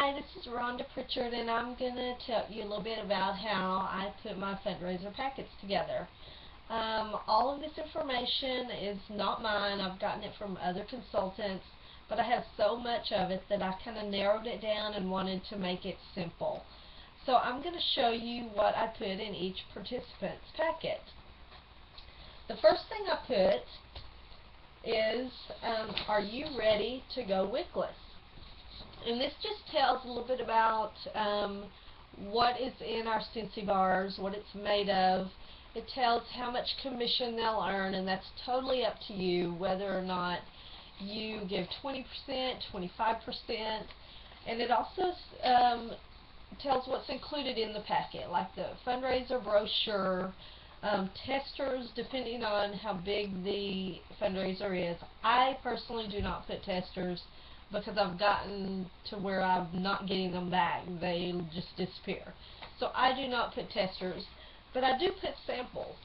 Hi, this is Rhonda Pritchard, and I'm going to tell you a little bit about how I put my fundraiser packets together. All of this information is not mine. I've gotten it from other consultants, but I have so much of it that I kind of narrowed it down and wanted to make it simple. So I'm going to show you what I put in each participant's packet. The first thing I put is, are you ready to go wickless? And this just tells a little bit about what is in our Scentsy bars, what it's made of. It tells how much commission they'll earn, and that's totally up to you whether or not you give 20%, 25%. And it also tells what's included in the packet, like the fundraiser brochure, testers, depending on how big the fundraiser is. I personally do not put testers because I've gotten to where I'm not getting them back. They just disappear. So I do not put testers, but I do put samples.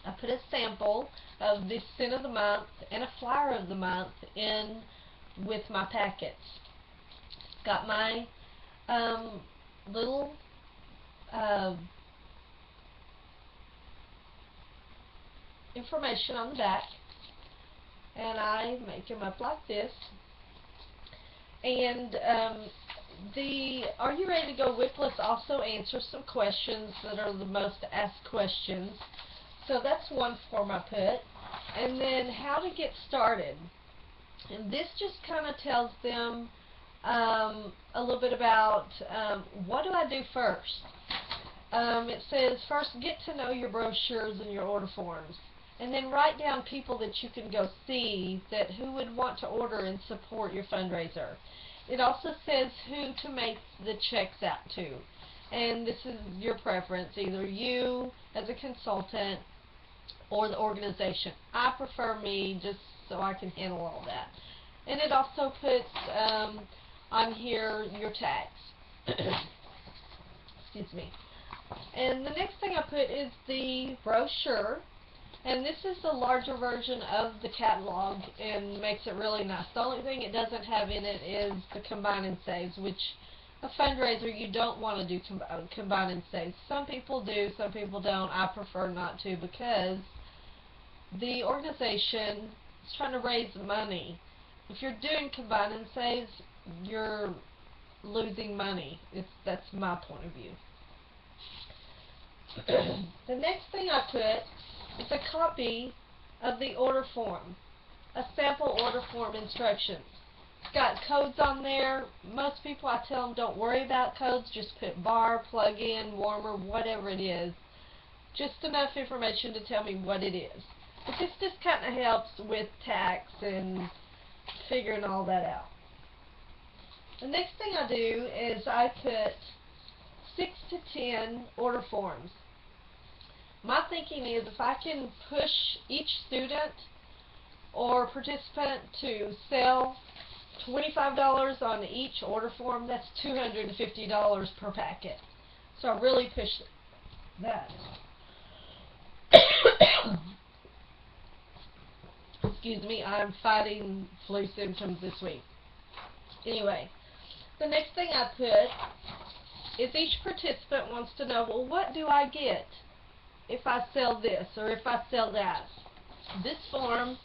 I put a sample of the scent of the month and a flower of the month in with my packets. Got my little information on the back, and I make them up like this. And the Are You Ready to Go Wickless also answers some questions that are the most asked questions. So that's one form I put. And then how to get started. And this just kind of tells them a little bit about what do I do first. It says first get to know your brochures and your order forms. And then write down people that you can go see who would want to order and support your fundraiser. It also says who to make the checks out to. And this is your preference, either you as a consultant or the organization. I prefer me just so I can handle all that. And it also puts on here your tax. Excuse me. And the next thing I put is the brochure. And this is the larger version of the catalog and makes it really nice. The only thing it doesn't have in it is the combine and saves, which a fundraiser you don't want to do combine and saves. Some people do, some people don't. I prefer not to because the organization is trying to raise money. If you're doing combine and saves, you're losing money. That's my point of view. The next thing I put is a copy of the order form, a sample order form instructions. It's got codes on there. Most people, I tell them, don't worry about codes, just put bar, plug-in, warmer, whatever it is. Just enough information to tell me what it is. But this just kind of helps with tax and figuring all that out. The next thing I do is I put 6 to 10 order forms. My thinking is if I can push each student or participant to sell $25 on each order form, that's $250 per packet. So I really push that. Excuse me, I'm fighting flu symptoms this week. Anyway, the next thing I put is each participant wants to know, well, what do I get if I sell this or if I sell that? This form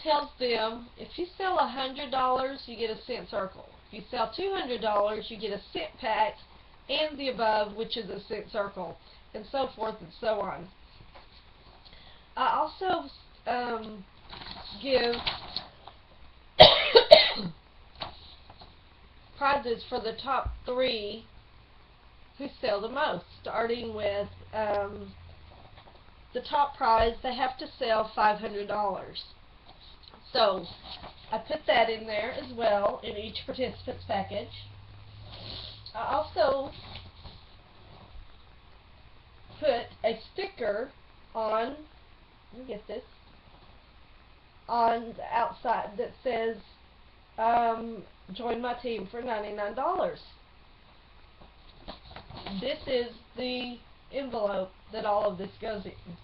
tells them if you sell $100, you get a scent circle. If you sell $200, you get a scent pack and the above, which is a scent circle, and so forth and so on. I also give prizes for the top 3 who sell the most, starting with the top prize. They have to sell $500. So I put that in there as well in each participant's package. I also put a sticker on, let me get this, on the outside that says join my team for $99. This is the envelope that all of this goes in.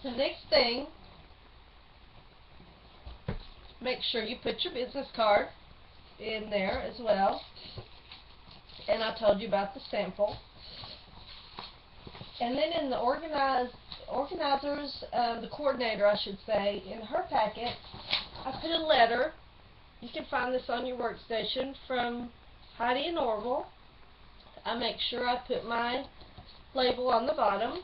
The next thing make sure you put your business card in there as well. And I told you about the sample. And then in the the coordinator, I should say, in her packet, I put a letter. You can find this on your workstation, from Heidi and Orville. I make sure I put my label on the bottom.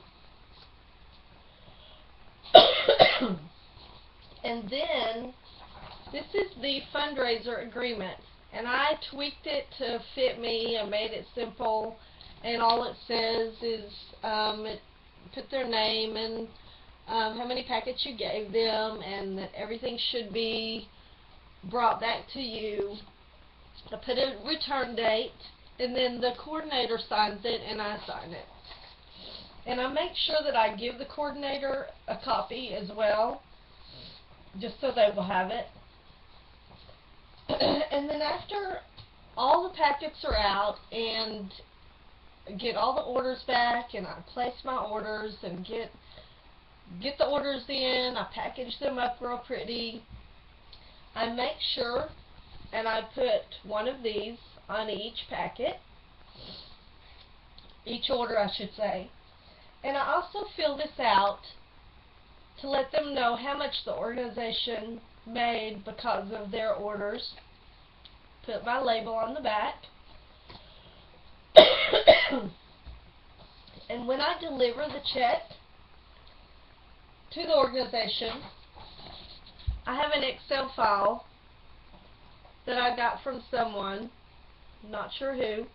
And then, this is the fundraiser agreement. And I tweaked it to fit me. I made it simple. And all it says is, put their name and how many packets you gave them, and that everything should be brought back to you. I put a return date, and then the coordinator signs it and I sign it. And I make sure that I give the coordinator a copy as well, just so they will have it. And then after all the packets are out and get all the orders back, and I place my orders and get the orders in, I package them up real pretty. I make sure, and I put one of these on each packet, each order I should say. And I also fill this out to let them know how much the organization made because of their orders. Put my label on the back. And when I deliver the check to the organization, I have an Excel file that I got from someone, not sure who,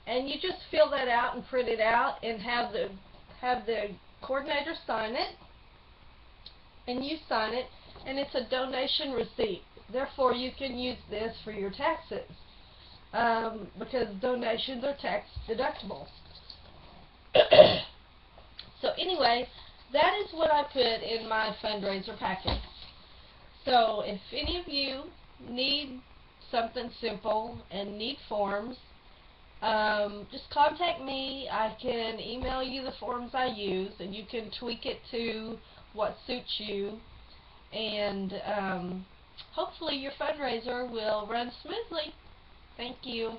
and you just fill that out and print it out and have the coordinator sign it, and you sign it, and it's a donation receipt. Therefore, you can use this for your taxes, because donations are tax deductible. So anyway, that is what I put in my fundraiser packet. So if any of you need something simple and need forms, just contact me. I can email you the forms I use, and you can tweak it to what suits you, and hopefully your fundraiser will run smoothly. Thank you.